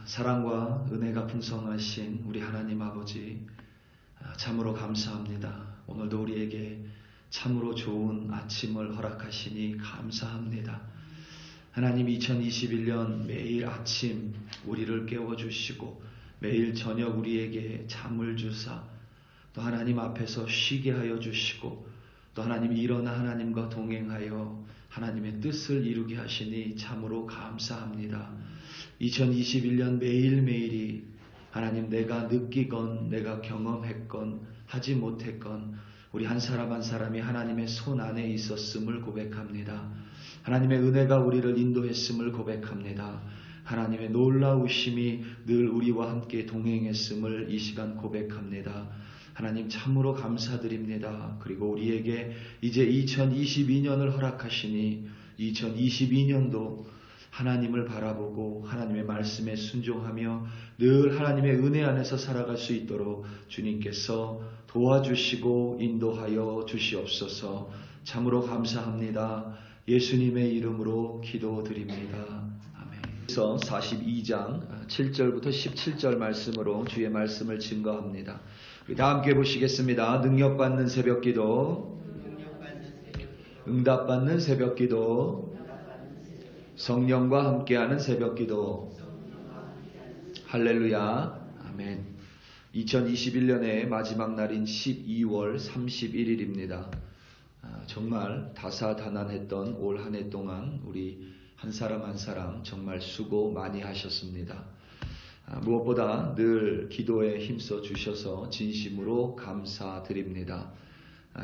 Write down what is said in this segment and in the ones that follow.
사랑과 은혜가 풍성하신 우리 하나님 아버지, 참으로 감사합니다. 오늘도 우리에게 참으로 좋은 아침을 허락하시니 감사합니다. 하나님, 2021년 매일 아침 우리를 깨워주시고 매일 저녁 우리에게 잠을 주사 또 하나님 앞에서 쉬게 하여 주시고 또 하나님이 일어나 하나님과 동행하여 하나님의 뜻을 이루게 하시니 참으로 감사합니다. 2021년 매일매일이 하나님, 내가 느끼건 내가 경험했건 하지 못했건 우리 한 사람 한 사람이 하나님의 손 안에 있었음을 고백합니다. 하나님의 은혜가 우리를 인도했음을 고백합니다. 하나님의 놀라우심이 늘 우리와 함께 동행했음을 이 시간 고백합니다. 하나님, 참으로 감사드립니다. 그리고 우리에게 이제 2022년을 허락하시니 2022년도 하나님을 바라보고 하나님의 말씀에 순종하며 늘 하나님의 은혜 안에서 살아갈 수 있도록 주님께서 도와주시고 인도하여 주시옵소서. 참으로 감사합니다. 예수님의 이름으로 기도드립니다. 아멘. 그래서 42장 7절부터 17절 말씀으로 주의 말씀을 증거합니다. 우리 다 함께 보시겠습니다. 능력받는 새벽기도, 응답받는 새벽기도, 성령과 함께하는 새벽기도. 할렐루야. 아멘. 2021년의 마지막 날인 12월 31일입니다. 정말 다사다난했던 올 한 해 동안 우리 한 사람 한 사람 정말 수고 많이 하셨습니다. 무엇보다 늘 기도에 힘써 주셔서 진심으로 감사드립니다.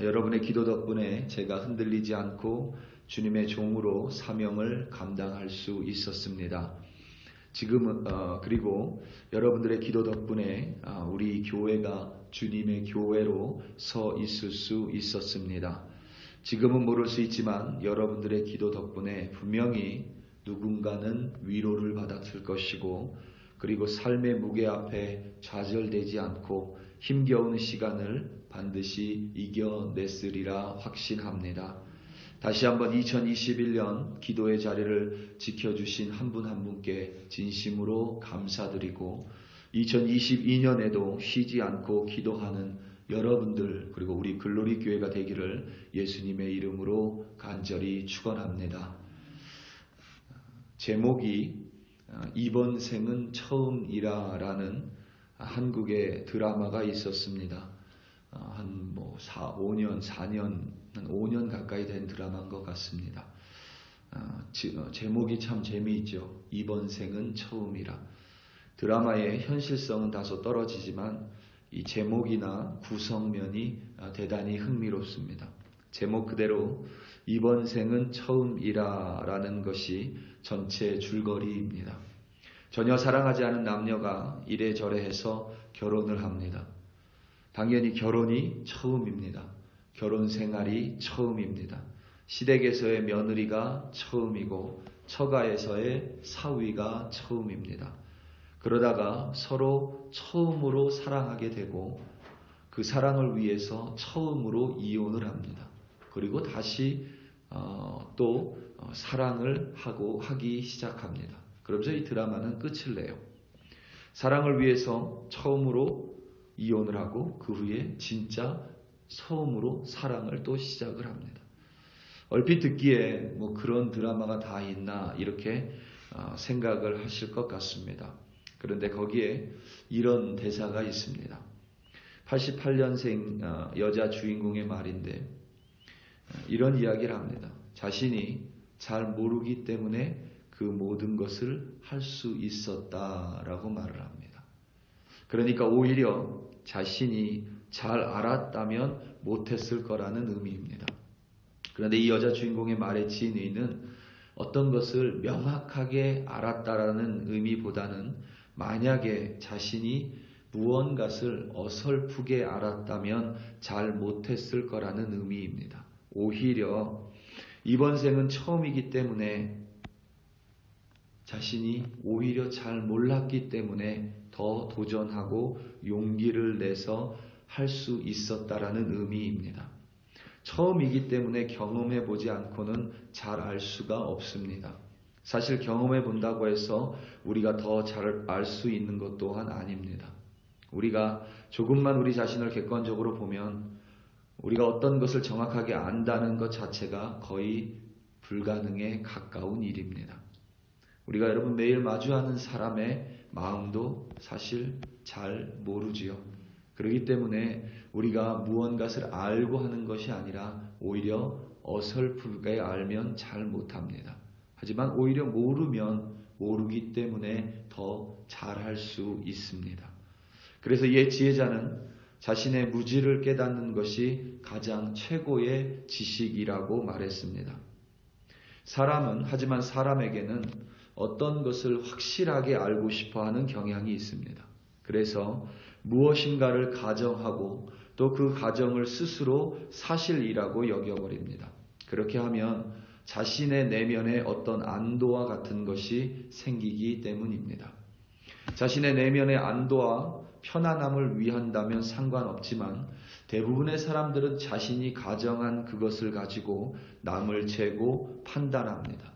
여러분의 기도 덕분에 제가 흔들리지 않고 주님의 종으로 사명을 감당할 수 있었습니다. 지금은 그리고 여러분들의 기도 덕분에 우리 교회가 주님의 교회로 서 있을 수 있었습니다. 지금은 모를 수 있지만 여러분들의 기도 덕분에 분명히 누군가는 위로를 받았을 것이고, 그리고 삶의 무게 앞에 좌절되지 않고 힘겨운 시간을 반드시 이겨냈으리라 확신합니다. 다시 한번 2021년 기도의 자리를 지켜주신 한 분 한 분께 진심으로 감사드리고, 2022년에도 쉬지 않고 기도하는 여러분들, 그리고 우리 글로리 교회가 되기를 예수님의 이름으로 간절히 축원합니다. 제목이 이번 생은 처음이라라는 한국의 드라마가 있었습니다. 한 5년 한 5년 가까이 된 드라마인 것 같습니다. 제목이 참 재미있죠. 이번 생은 처음이라. 드라마의 현실성은 다소 떨어지지만 이 제목이나 구성면이 대단히 흥미롭습니다. 제목 그대로 이번 생은 처음이라라는 것이 전체 줄거리입니다. 전혀 사랑하지 않은 남녀가 이래저래 해서 결혼을 합니다. 당연히 결혼이 처음입니다. 결혼 생활이 처음입니다. 시댁에서의 며느리가 처음이고 처가에서의 사위가 처음입니다. 그러다가 서로 처음으로 사랑하게 되고 그 사랑을 위해서 처음으로 이혼을 합니다. 그리고 다시 또 사랑을 하기 시작합니다. 그러면서 이 드라마는 끝을 내요. 사랑을 위해서 처음으로 이혼을 하고 그 후에 진짜 처음으로 사랑을 또 시작을 합니다. 얼핏 듣기에 그런 드라마가 다 있나 이렇게 생각을 하실 것 같습니다. 그런데 거기에 이런 대사가 있습니다. 88년생 여자 주인공의 말인데 이런 이야기를 합니다. 자신이 잘 모르기 때문에 그 모든 것을 할 수 있었다라고 말을 합니다. 그러니까 오히려 자신이 잘 알았다면 못했을 거라는 의미입니다. 그런데 이 여자 주인공의 말의 진의는 어떤 것을 명확하게 알았다라는 의미보다는 만약에 자신이 무언가를 어설프게 알았다면 잘 못했을 거라는 의미입니다. 오히려 이번 생은 처음이기 때문에 자신이 오히려 잘 몰랐기 때문에 더 도전하고 용기를 내서 할 수 있었다라는 의미입니다. 처음이기 때문에 경험해보지 않고는 잘 알 수가 없습니다. 사실 경험해 본다고 해서 우리가 더 잘 알 수 있는 것 또한 아닙니다. 우리가 조금만 우리 자신을 객관적으로 보면 우리가 어떤 것을 정확하게 안다는 것 자체가 거의 불가능에 가까운 일입니다. 우리가 여러분 매일 마주하는 사람의 마음도 사실 잘 모르지요. 그렇기 때문에 우리가 무언가를 알고 하는 것이 아니라 오히려 어설프게 알면 잘 못합니다. 하지만 오히려 모르면 모르기 때문에 더 잘할 수 있습니다. 그래서 이 지혜자는 자신의 무지를 깨닫는 것이 가장 최고의 지식이라고 말했습니다. 하지만 사람에게는 어떤 것을 확실하게 알고 싶어 하는 경향이 있습니다. 그래서 무엇인가를 가정하고 또 그 가정을 스스로 사실이라고 여겨버립니다. 그렇게 하면 자신의 내면에 어떤 안도와 같은 것이 생기기 때문입니다. 자신의 내면의 안도와 편안함을 위한다면 상관없지만 대부분의 사람들은 자신이 가정한 그것을 가지고 남을 재고 판단합니다.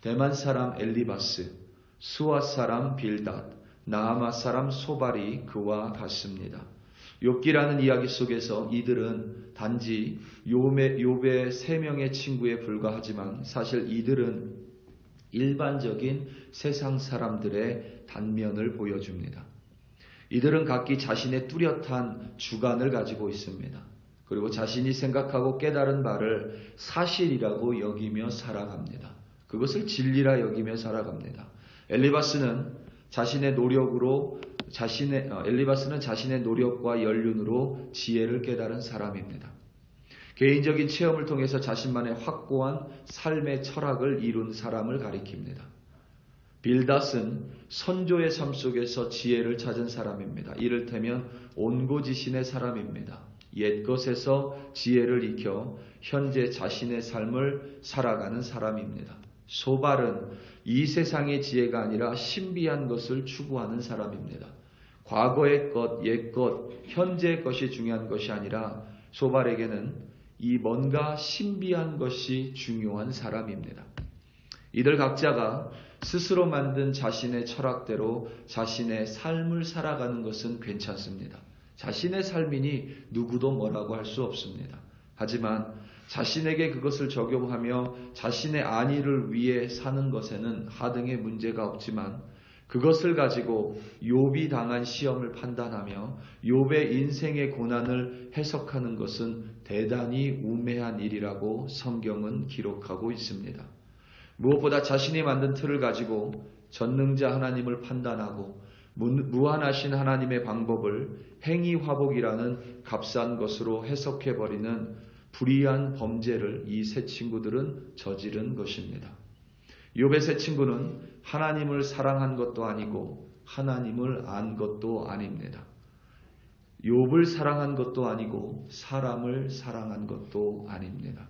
대만 사람 엘리바스, 수아 사람 빌닷, 나아마 사람 소발이 그와 같습니다. 욥기라는 이야기 속에서 이들은 단지 욥의 3명의 친구에 불과하지만 사실 이들은 일반적인 세상 사람들의 단면을 보여줍니다. 이들은 각기 자신의 뚜렷한 주관을 가지고 있습니다. 그리고 자신이 생각하고 깨달은 바를 사실이라고 여기며 살아갑니다. 그것을 진리라 여기며 살아갑니다. 엘리바스는 자신의 노력과 연륜으로 지혜를 깨달은 사람입니다. 개인적인 체험을 통해서 자신만의 확고한 삶의 철학을 이룬 사람을 가리킵니다. 빌닷은 선조의 삶 속에서 지혜를 찾은 사람입니다. 이를테면 온고지신의 사람입니다. 옛것에서 지혜를 익혀 현재 자신의 삶을 살아가는 사람입니다. 소발은 이 세상의 지혜가 아니라 신비한 것을 추구하는 사람입니다. 과거의 것, 옛것, 현재의 것이 중요한 것이 아니라 소발에게는 이 뭔가 신비한 것이 중요한 사람입니다. 이들 각자가 스스로 만든 자신의 철학대로 자신의 삶을 살아가는 것은 괜찮습니다. 자신의 삶이니 누구도 뭐라고 할 수 없습니다. 하지만 자신에게 그것을 적용하며 자신의 안위를 위해 사는 것에는 하등의 문제가 없지만 그것을 가지고 욥이 당한 시험을 판단하며 욥의 인생의 고난을 해석하는 것은 대단히 우매한 일이라고 성경은 기록하고 있습니다. 무엇보다 자신이 만든 틀을 가지고 전능자 하나님을 판단하고 무한하신 하나님의 방법을 행위화복이라는 값싼 것으로 해석해버리는 불의한 범죄를 이 세 친구들은 저지른 것입니다. 욥의 세 친구는 하나님을 사랑한 것도 아니고 하나님을 안 것도 아닙니다. 욥을 사랑한 것도 아니고 사람을 사랑한 것도 아닙니다.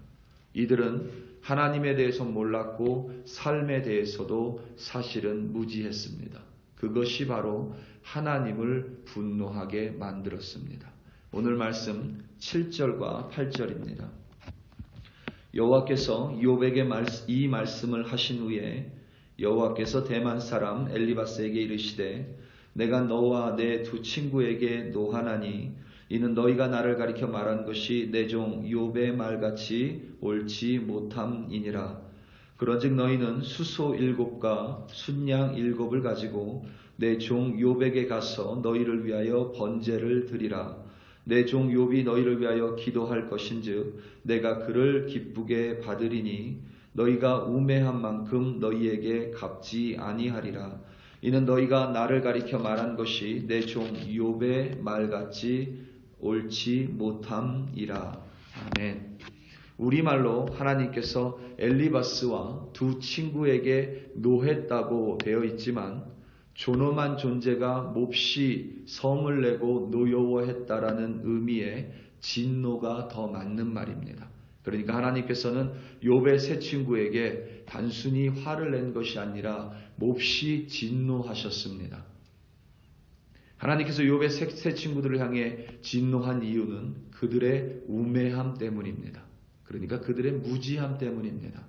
이들은 하나님에 대해서 몰랐고 삶에 대해서도 사실은 무지했습니다. 그것이 바로 하나님을 분노하게 만들었습니다. 오늘 말씀 7절과 8절입니다. 여호와께서 욥에게 이 말씀을 하신 후에 여호와께서 대만 사람 엘리바스에게 이르시되 내가 너와 내 두 친구에게 노하나니 이는 너희가 나를 가리켜 말한 것이 내 종 욥의 말같이 옳지 못함이니라. 그런즉 너희는 수소 7과 순양 7을 가지고 내 종 욥에게 가서 너희를 위하여 번제를 드리라. 내 종 욥이 너희를 위하여 기도할 것인즉 내가 그를 기쁘게 받으리니 너희가 우매한 만큼 너희에게 갚지 아니하리라. 이는 너희가 나를 가리켜 말한 것이 내 종 욥의 말같이 옳지 못함이라. 아멘. 우리말로 하나님께서 엘리바스와 두 친구에게 노했다고 되어 있지만 존엄한 존재가 몹시 성을 내고 노여워했다라는 의미의 진노가 더 맞는 말입니다. 그러니까 하나님께서는 욥의 세 친구에게 단순히 화를 낸 것이 아니라 몹시 진노하셨습니다. 하나님께서 욥의 세 친구들을 향해 진노한 이유는 그들의 우매함 때문입니다. 그러니까 그들의 무지함 때문입니다.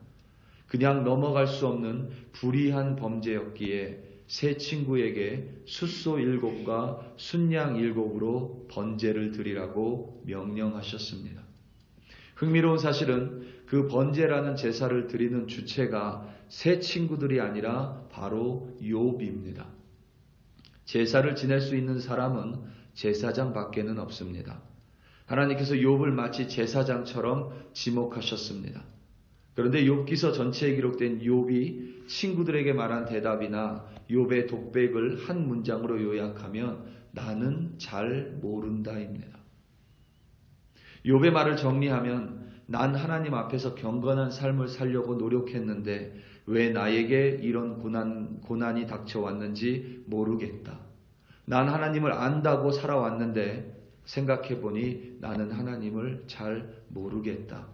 그냥 넘어갈 수 없는 불의한 범죄였기에 세 친구에게 숫소 7과 순양 7으로 번제를 드리라고 명령하셨습니다. 흥미로운 사실은 그 번제라는 제사를 드리는 주체가 세 친구들이 아니라 바로 욥입니다. 제사를 지낼 수 있는 사람은 제사장 밖에는 없습니다. 하나님께서 욥을 마치 제사장처럼 지목하셨습니다. 그런데 욥기서 전체에 기록된 욥이 친구들에게 말한 대답이나 욥의 독백을 한 문장으로 요약하면 나는 잘 모른다입니다. 욥의 말을 정리하면 난 하나님 앞에서 경건한 삶을 살려고 노력했는데 왜 나에게 이런 고난이 닥쳐왔는지 모르겠다. 난 하나님을 안다고 살아왔는데 생각해보니 나는 하나님을 잘 모르겠다.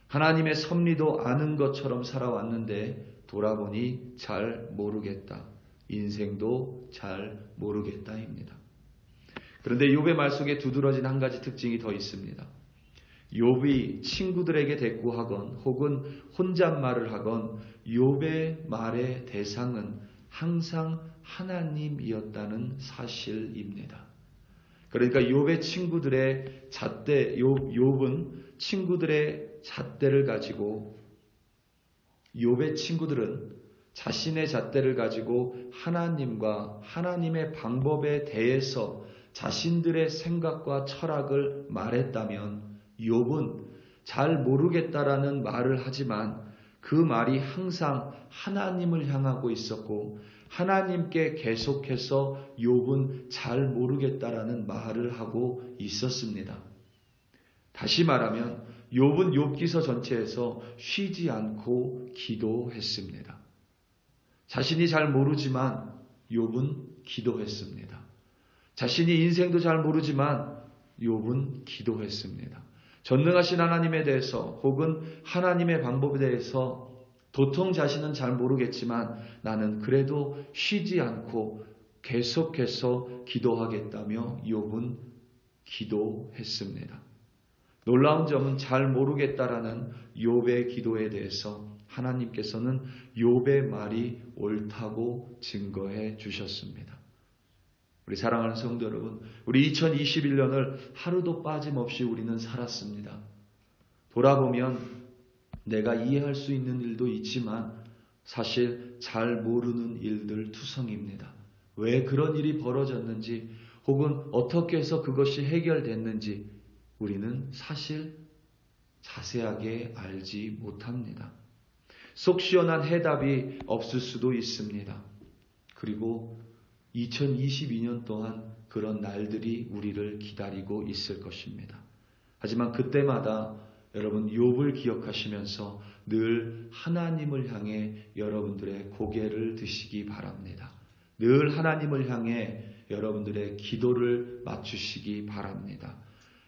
하나님의 섭리도 아는 것처럼 살아왔는데 돌아보니 잘 모르겠다. 인생도 잘 모르겠다입니다. 그런데 욥의 말 속에 두드러진 한 가지 특징이 더 있습니다. 욥이 친구들에게 대꾸하건 혹은 혼잣말을 하건 욥의 말의 대상은 항상 하나님이었다는 사실입니다. 그러니까 욥의 친구들의 잣대, 욥은 친구들의 잣대를 가지고 욥의 친구들은 자신의 잣대를 가지고 하나님과 하나님의 방법에 대해서 자신들의 생각과 철학을 말했다면 욥은 잘 모르겠다라는 말을 하지만 그 말이 항상 하나님을 향하고 있었고 하나님께 계속해서 욥은 잘 모르겠다라는 말을 하고 있었습니다. 다시 말하면 욥은 욥기서 전체에서 쉬지 않고 기도했습니다. 자신이 잘 모르지만 욥은 기도했습니다. 자신이 인생도 잘 모르지만 욥은 기도했습니다. 전능하신 하나님에 대해서 혹은 하나님의 방법에 대해서 도통 자신은 잘 모르겠지만 나는 그래도 쉬지 않고 계속해서 기도하겠다며 욥은 기도했습니다. 놀라운 점은 잘 모르겠다라는 욥의 기도에 대해서 하나님께서는 욥의 말이 옳다고 증거해 주셨습니다. 우리 사랑하는 성도 여러분, 우리 2021년을 하루도 빠짐없이 우리는 살았습니다. 돌아보면 내가 이해할 수 있는 일도 있지만 사실 잘 모르는 일들 투성입니다. 왜 그런 일이 벌어졌는지 혹은 어떻게 해서 그것이 해결됐는지 우리는 사실 자세하게 알지 못합니다. 속 시원한 해답이 없을 수도 있습니다. 그리고 2022년 동안 그런 날들이 우리를 기다리고 있을 것입니다. 하지만 그때마다 여러분 욥을 기억하시면서 늘 하나님을 향해 여러분들의 고개를 드시기 바랍니다. 늘 하나님을 향해 여러분들의 기도를 맞추시기 바랍니다.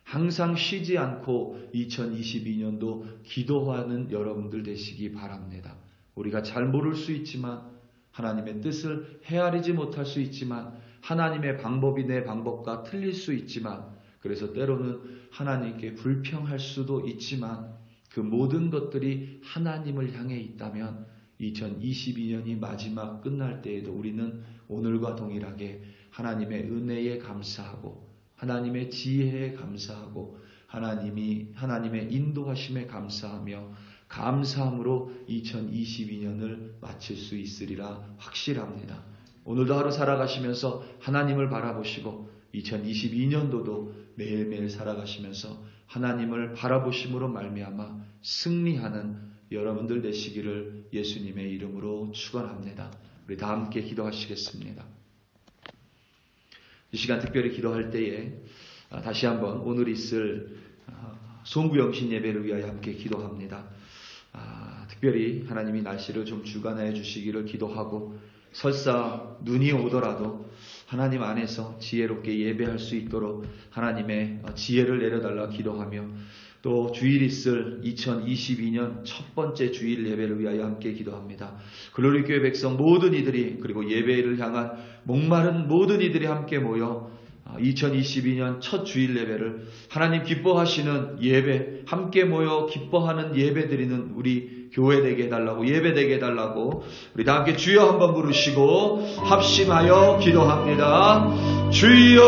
항상 쉬지 않고 2022년도 기도하는 여러분들 되시기 바랍니다. 우리가 잘 모를 수 있지만 하나님의 뜻을 헤아리지 못할 수 있지만 하나님의 방법이 내 방법과 틀릴 수 있지만 그래서 때로는 하나님께 불평할 수도 있지만 그 모든 것들이 하나님을 향해 있다면 2022년이 마지막 끝날 때에도 우리는 오늘과 동일하게 하나님의 은혜에 감사하고 하나님의 지혜에 감사하고 하나님의 인도하심에 감사하며 감사함으로 2022년을 마칠 수 있으리라 확실합니다. 오늘도 하루 살아가시면서 하나님을 바라보시고 2022년도도 매일매일 살아가시면서 하나님을 바라보심으로 말미암아 승리하는 여러분들 되시기를 예수님의 이름으로 축원합니다. 우리 다 함께 기도하시겠습니다. 이 시간 특별히 기도할 때에 다시 한번 오늘 있을 송구영신 예배를 위하여 함께 기도합니다. 특별히 하나님이 날씨를 좀 주관하여 주시기를 기도하고 설사 눈이 오더라도 하나님 안에서 지혜롭게 예배할 수 있도록 하나님의 지혜를 내려달라 기도하며 또 주일 있을 2022년 첫 번째 주일 예배를 위하여 함께 기도합니다. 글로리교회 백성 모든 이들이 그리고 예배를 향한 목마른 모든 이들이 함께 모여 2022년 첫 주일 예배를 하나님 기뻐하시는 예배, 함께 모여 기뻐하는 예배 드리는 우리 교회 되게 해달라고, 예배 되게 해달라고 우리 다 함께 주여 한번 부르시고 합심하여 기도합니다. 주여,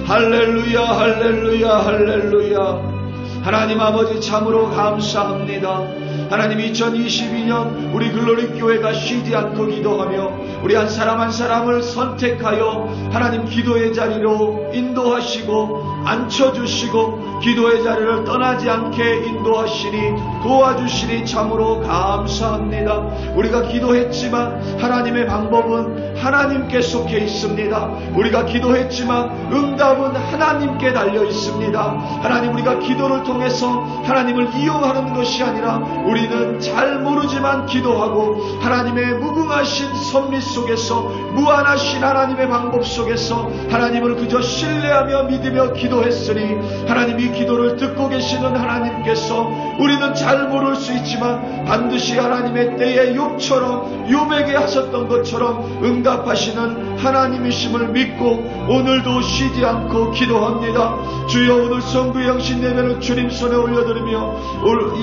할렐루야, 할렐루야, 할렐루야. 하나님 아버지 참으로 감사합니다. 하나님 2022년 우리 글로리 교회가 쉬지 않고 기도하며 우리 한 사람 한 사람을 선택하여 하나님 기도의 자리로 인도하시고 앉혀주시고 기도의 자리를 떠나지 않게 인도하시니 도와주시니 참으로 감사합니다. 우리가 기도했지만 하나님의 방법은 하나님께 속해 있습니다. 우리가 기도했지만 응답은 하나님께 달려 있습니다. 하나님, 우리가 기도를 통해서 하나님을 이용하는 것이 아니라 우리는 잘 모르지만 기도하고 하나님의 무궁하신 섭리 속에서 무한하신 하나님의 방법 속에서 하나님을 그저 신뢰하며 믿으며 기도했으니 하나님, 이 기도를 듣고 계시는 하나님께서 우리는 잘 모를 수 있지만 반드시 하나님의 때에 욥에게 하셨던 것처럼 응답하시는 하나님이심을 믿고 오늘도 쉬지 않고 기도합니다. 주여, 오늘 성부 영신 예배를 주님 손에 올려드리며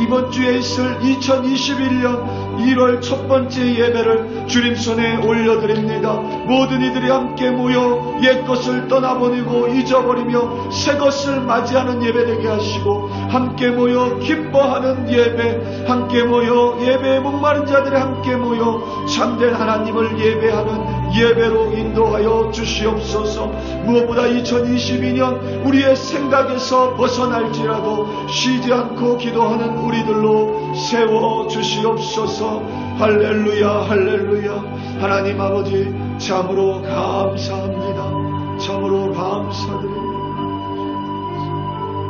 이번 주에 있을 2021년 1월 첫 번째 예배를 주님 손에 올려드립니다. 모든 이들이 함께 모여 옛것을 떠나보내고 잊어버리며 새것을 맞이하는 예배 되게 하시고 함께 모여 기뻐하는 예배, 함께 모여 예배에 목마른 자들이 함께 모여 참된 하나님을 예배하는 예배로 인도하여 주시옵소서. 무엇보다 2022년 우리의 생각에서 벗어날지라도 쉬지 않고 기도하는 우리들로 세워 주시옵소서. 할렐루야, 할렐루야. 하나님 아버지 참으로 감사합니다. 참으로 감사드립니다.